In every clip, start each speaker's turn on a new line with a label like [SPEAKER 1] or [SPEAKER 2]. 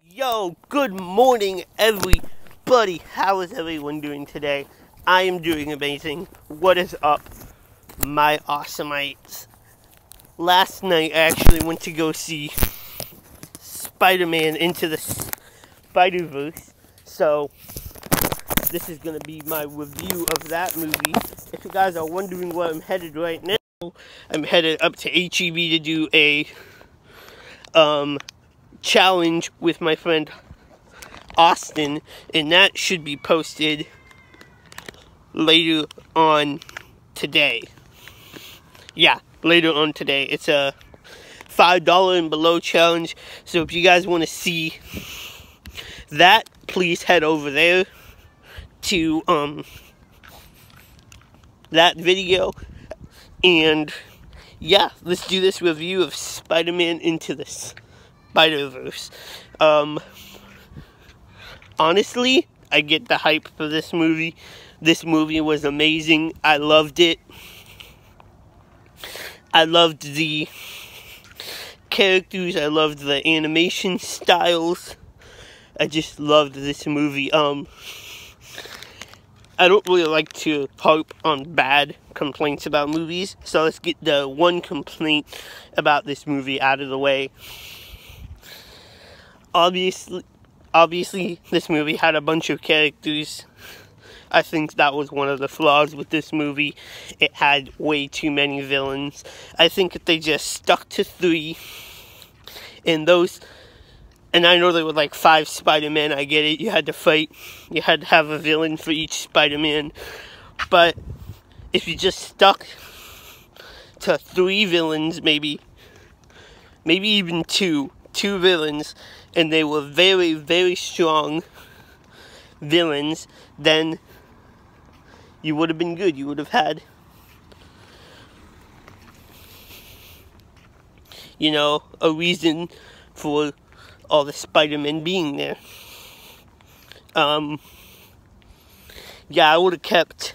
[SPEAKER 1] Yo, good morning, everybody. How is everyone doing today? I am doing amazing. What is up, my awesomeites? Last night, I actually went to go see Spider-Man Into the Spiderverse. So, this is going to be my review of that movie. If you guys are wondering where I'm headed right now, I'm headed up to HEB to do a challenge with my friend Austin, and that should be posted later on today. Yeah, later on today. It's a $5 and below challenge, so if you guys want to see that, please head over there to that video. And yeah, let's do this review of Spider-Man Into the Spider-Verse. Honestly, I get the hype for this movie. This movie was amazing. I loved it. I loved the characters. I loved the animation styles. I just loved this movie. I don't really like to harp on bad complaints about movies, so let's get the one complaint about this movie out of the way. Obviously, this movie had a bunch of characters. I think that was one of the flaws with this movie. It had way too many villains. I think if they just stuck to 3, and I know there were like 5 Spider-Man, I get it. You had to fight. You had to have a villain for each Spider-Man. But if you just stuck to 3 villains, maybe even 2 villains, and they were very, very strong villains, then you would have been good. You would have had, a reason for all the Spider-Men being there. Yeah, I would have kept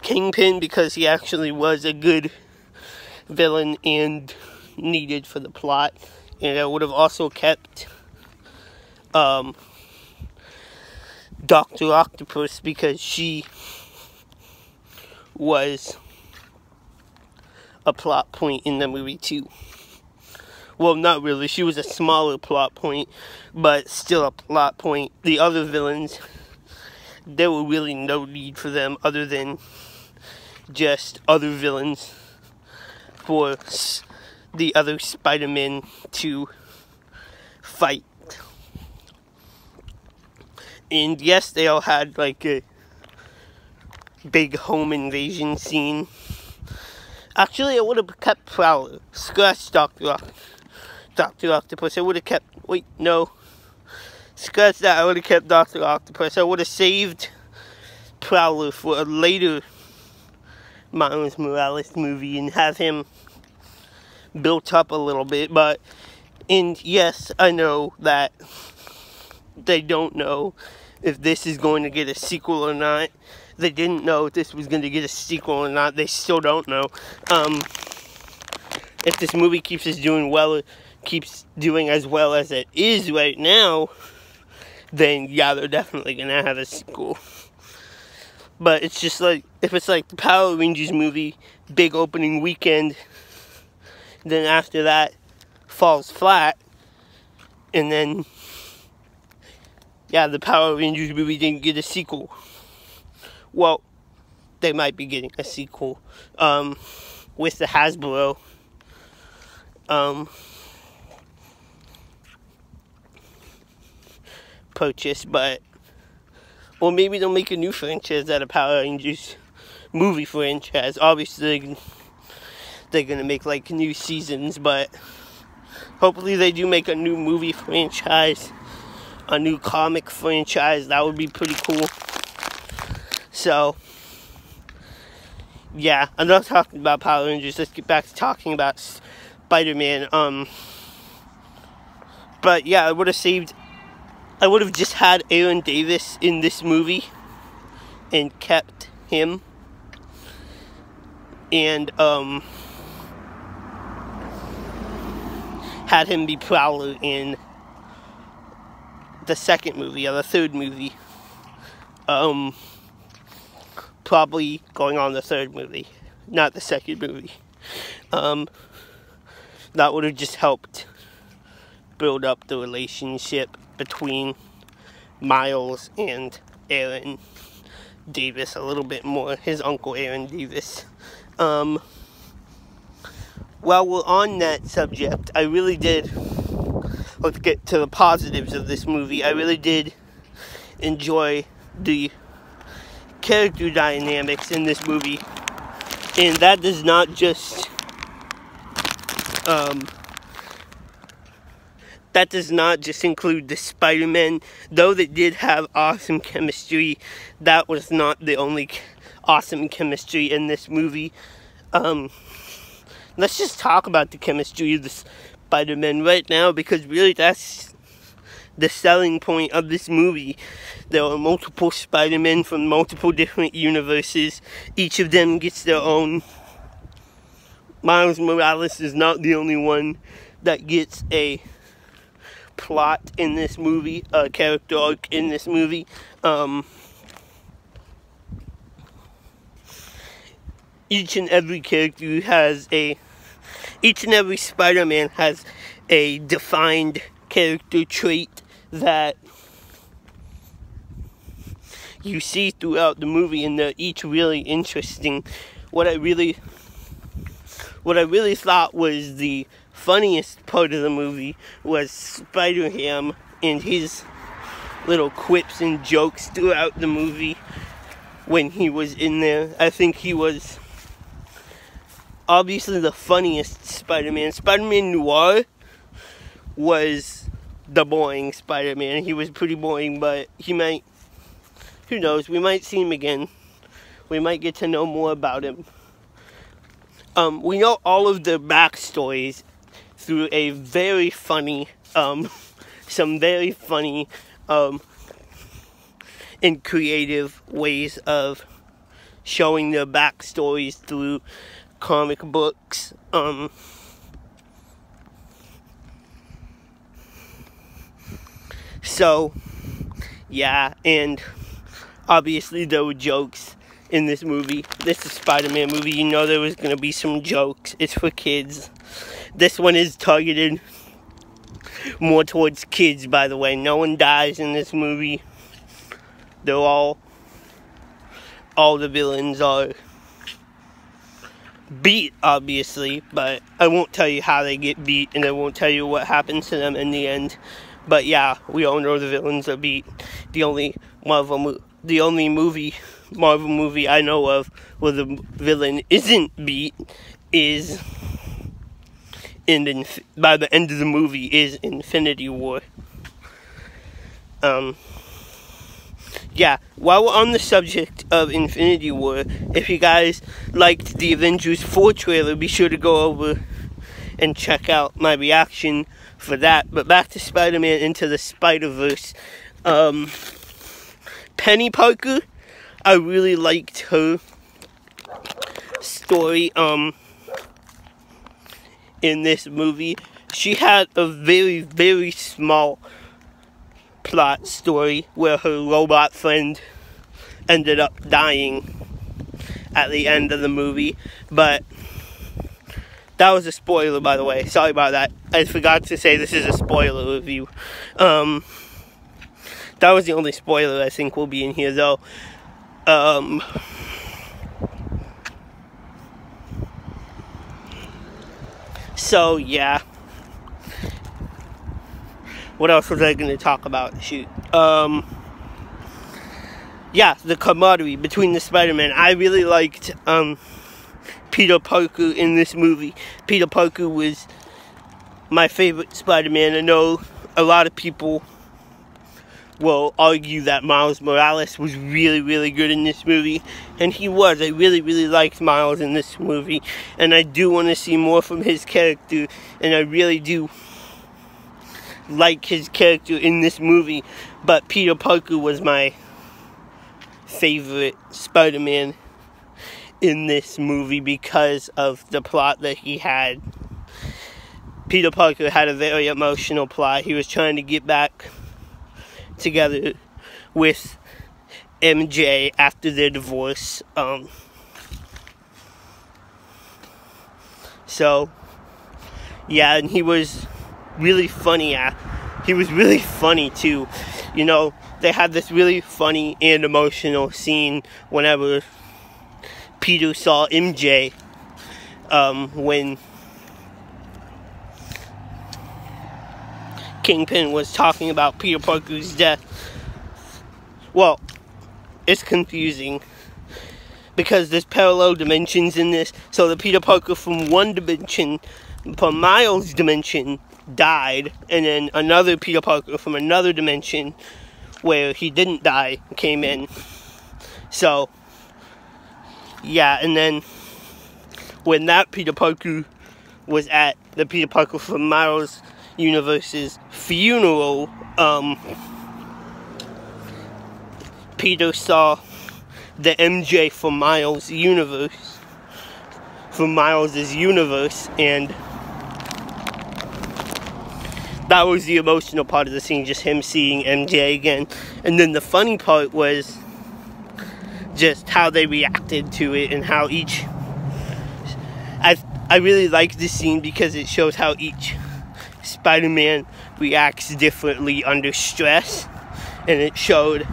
[SPEAKER 1] Kingpin because he actually was a good villain and needed for the plot. And I would have also kept Dr. Octopus because she was a plot point in the movie too. Well, not really. She was a smaller plot point, but still a plot point. The other villains, there were really no need for them other than just other villains for the other Spider-Man to fight. And yes, they all had like a big home invasion scene. Actually, I would have kept Prowler. Scratch Dr. Octopus. I would have kept... Wait, no. Scratch that. I would have kept Dr. Octopus. I would have saved Prowler for a later Miles Morales movie and have him built up a little bit. And yes, I know that they don't know if this is going to get a sequel or not. They didn't know if this was going to get a sequel or not. They still don't know. If this movie keeps doing as well as it is right now, then yeah, they're definitely going to have a sequel. But it's just like, if it's like the Power Rangers movie, big opening weekend, then after that falls flat, and then yeah, the Power Rangers movie didn't get a sequel. Well, they might be getting a sequel with the Hasbro purchase, or maybe they'll make a new franchise out of Power Rangers movie franchise. Obviously, they're gonna make like new seasons, but hopefully they do make a new movie franchise, a new comic franchise. That would be pretty cool. So, yeah, enough talking about Power Rangers. Let's get back to talking about Spider-Man. But yeah, I would have just had Aaron Davis in this movie and kept him. And had him be Prowler in the second movie, or the third movie. Probably going on the third movie, not the second movie. That would have just helped build up the relationship between Miles and Aaron Davis a little bit more, his uncle Aaron Davis. While we're on that subject, I really did, let's get to the positives of this movie. I really did enjoy the character dynamics in this movie, and that does not just include the Spider-Man, though they did have awesome chemistry. That was not the only awesome chemistry in this movie. Let's just talk about the chemistry of the Spider-Man right now, because really that's the selling point of this movie. There are multiple Spider-Men from multiple different universes. Each of them gets their own. Miles Morales is not the only one that gets a plot in this movie, a character arc in this movie. Each and every Spider-Man has a defined character trait that you see throughout the movie, and they're each really interesting. What I really thought was the funniest part of the movie was Spider-Ham and his little quips and jokes throughout the movie when he was in there. I think he was obviously the funniest Spider-Man. Spider-Man Noir was the boring Spider-Man. He was pretty boring, but who knows, we might see him again. We might get to know more about him. We know all of their backstories through a very funny, some very funny, and creative ways of showing their backstories through comic books. So, yeah, and obviously there were jokes in this movie. This is a Spider-Man movie. You know there was going to be some jokes. It's for kids. This one is targeted more towards kids, by the way. No one dies in this movie. They're all the villains are beat, obviously, but I won't tell you how they get beat, and I won't tell you what happens to them in the end. But yeah, we all know the villains are beat. The only Marvel movie I know of where the villain isn't beat is by the end of the movie is Infinity War. Yeah, while we're on the subject of Infinity War, if you guys liked the Avengers 4 trailer, be sure to go over and check out my reaction for that. But back to Spider-Man Into the Spider-Verse. Penny Parker, I really liked her story in this movie. She had a very, very small plot story where her robot friend ended up dying at the end of the movie, but that was a spoiler, by the way. Sorry about that. I forgot to say this is a spoiler review. That was the only spoiler I think will be in here, though. So, yeah. What else was I going to talk about? Shoot. Yeah, the camaraderie between the Spider-Man. I really liked, Peter Parker in this movie. Peter Parker was my favorite Spider-Man. I know a lot of people will argue that Miles Morales was really, really good in this movie, and he was. I really, really liked Miles in this movie, and I do want to see more from his character, and I really do like his character in this movie, but Peter Parker was my favorite Spider-Man in this movie because of the plot that he had. Peter Parker had a very emotional plot. He was trying to get back together with MJ after their divorce. So, yeah, and he was really funny. He was really funny too. You know, they had this really funny and emotional scene whenever Peter saw MJ, when Kingpin was talking about Peter Parker's death. Well, it's confusing because there's parallel dimensions in this. So the Peter Parker from one dimension, from Miles' dimension, died, and then another Peter Parker from another dimension where he didn't die came in. So, yeah, and then when that Peter Parker was at the Peter Parker from Miles' universe's funeral, Peter saw the MJ from Miles' universe, and that was the emotional part of the scene, just him seeing MJ again. And then the funny part was just how they reacted to it, and how each... I really like this scene because it shows how each Spider-Man reacts differently under stress. And it showed...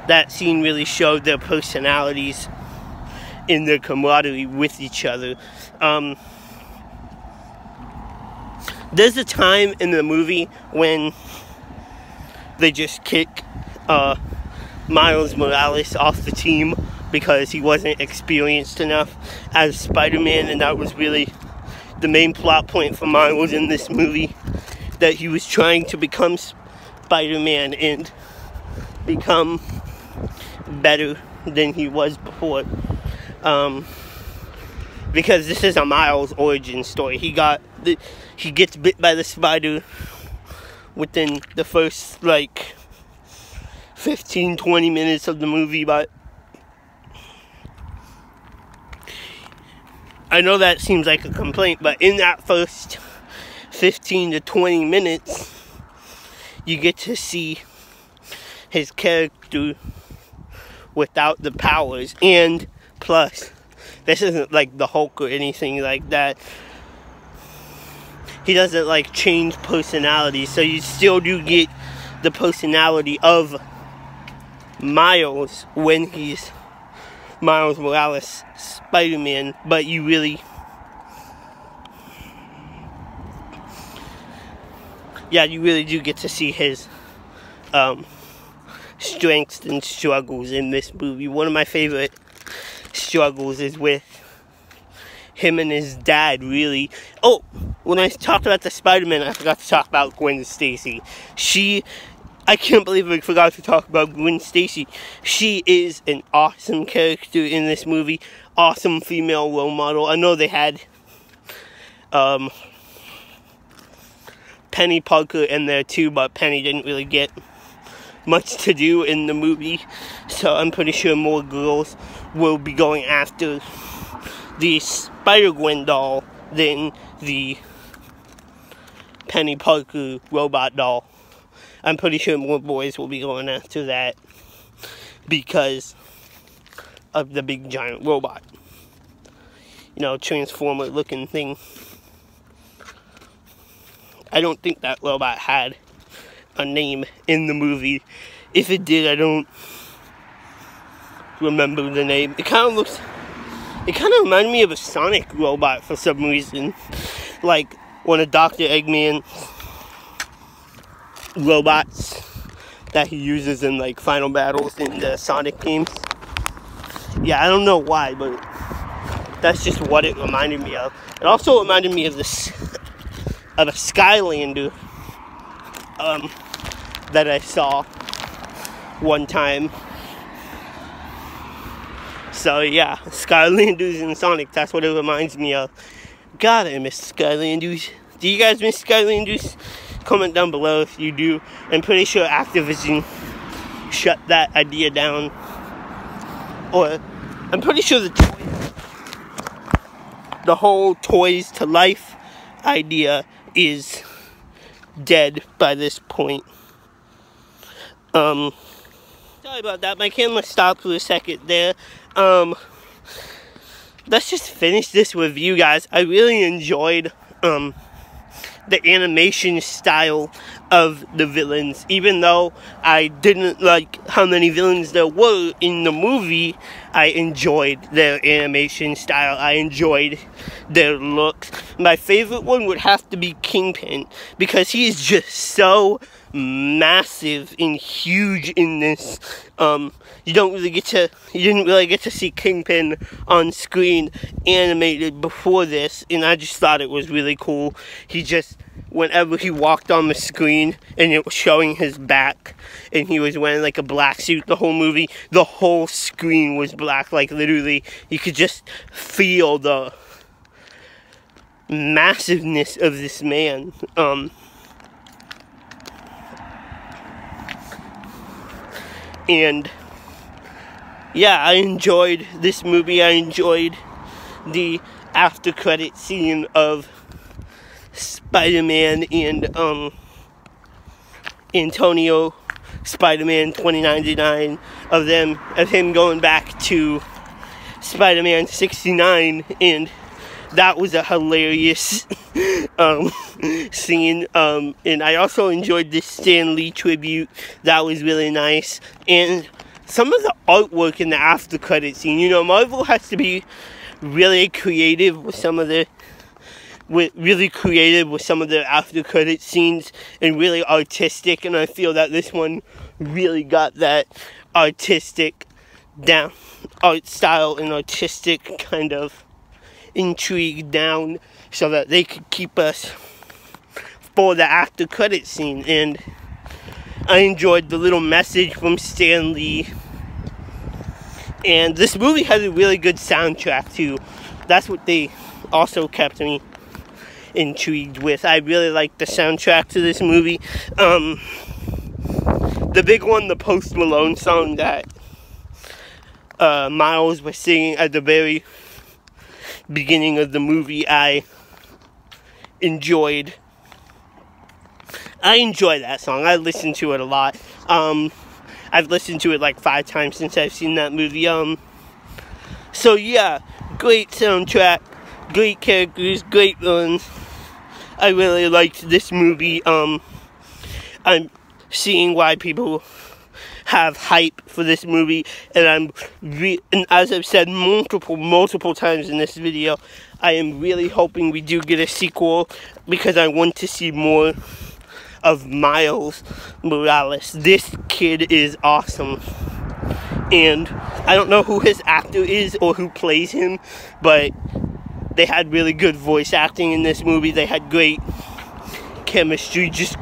[SPEAKER 1] that scene really showed their personalities in their camaraderie with each other. There's a time in the movie when they just kick Miles Morales off the team because he wasn't experienced enough as Spider-Man, and that was really the main plot point for Miles in this movie, that he was trying to become Spider-Man and become better than he was before, because this is a Miles origin story. He gets bit by the spider within the first 15-20 minutes of the movie, but I know that seems like a complaint, but in that first 15 to 20 minutes you get to see his character without the powers. And plus, this isn't like the Hulk or anything like that. He doesn't change personality, so you still do get the personality of Miles when he's Miles Morales Spider-Man, but you really do get to see his strengths and struggles in this movie. One of my favorite struggles is with him and his dad, really. Oh, when I talked about the Spider-Man, I forgot to talk about Gwen Stacy. I can't believe I forgot to talk about Gwen Stacy. She is an awesome character in this movie. Awesome female role model. I know they had Penny Parker in there too, but Penny didn't really get much to do in the movie, so I'm pretty sure more girls will be going after the Spider-Gwen doll than the Penny Parker robot doll. I'm pretty sure more boys will be going after that because of the big giant robot, transformer looking thing. I don't think that robot had a name in the movie. If it did, I don't remember the name. It kind of reminded me of a Sonic robot for some reason. Like one of Dr. Eggman's robots that he uses in final battles in the Sonic games. Yeah, I don't know why, but that's just what it reminded me of. It also reminded me of a Skylander that I saw one time. So yeah, Skylanders and Sonic, that's what it reminds me of. God, I miss Skylanders. Do you guys miss Skylanders? Comment down below if you do. I'm pretty sure Activision shut that idea down. Or, I'm pretty sure the whole Toys to Life idea is dead by this point. Sorry about that, my camera stopped for a second there. Let's just finish this review, guys. I really enjoyed the animation style of the villains. Even though I didn't like how many villains there were in the movie, I enjoyed their animation style. I enjoyed their looks. My favorite one would have to be Kingpin, because he is just so massive and huge in this. You didn't really get to see Kingpin on screen animated before this, and I just thought it was really cool. He just, whenever he walked on the screen and it was showing his back and he was wearing like a black suit the whole movie, the whole screen was black. Like literally you could just feel the massiveness of this man. And yeah, I enjoyed this movie. I enjoyed the after credit scene of Spider-Man and Antonio Spider-Man 2099, of him going back to Spider-Man 69, and that was a hilarious scene. And I also enjoyed this Stan Lee tribute. That was really nice. And some of the artwork in the after credit scene, you know, Marvel has to be really creative with some of the after credit scenes, and really artistic, and I feel that this one really got that artistic art style and artistic kind of intrigue down, so that they could keep us for the after credit scene. And I enjoyed the little message from Stan Lee. And this movie has a really good soundtrack too. That's what they also kept me intrigued with. I really like the soundtrack to this movie. The big one, the Post Malone song that Miles was singing at the very beginning of the movie, I enjoyed that song. I listened to it a lot. I've listened to it like 5 times since I've seen that movie. So yeah, great soundtrack, great characters, great villains. I really liked this movie. I'm seeing why people have hype for this movie, and and as I've said multiple times in this video, I am really hoping we do get a sequel, because I want to see more of Miles Morales. This kid is awesome, and I don't know who his actor is or who plays him, but they had really good voice acting in this movie. They had great chemistry, just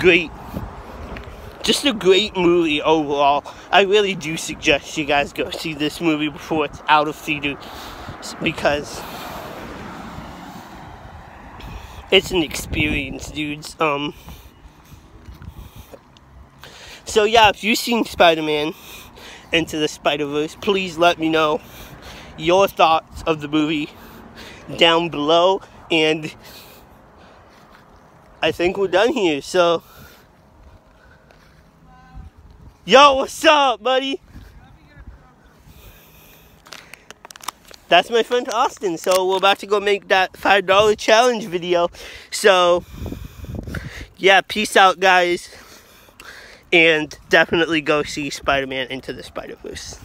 [SPEAKER 1] a great movie overall. I really do suggest you guys go see this movie before it's out of theater, because it's an experience, dudes. So yeah, if you've seen Spider-Man Into the Spider-Verse, please let me know your thoughts of the movie down below. And I think we're done here, so yo, what's up, buddy? That's my friend Austin. So we're about to go make that $5 challenge video. So yeah, peace out, guys. And definitely go see Spider-Man Into the Spider-Verse.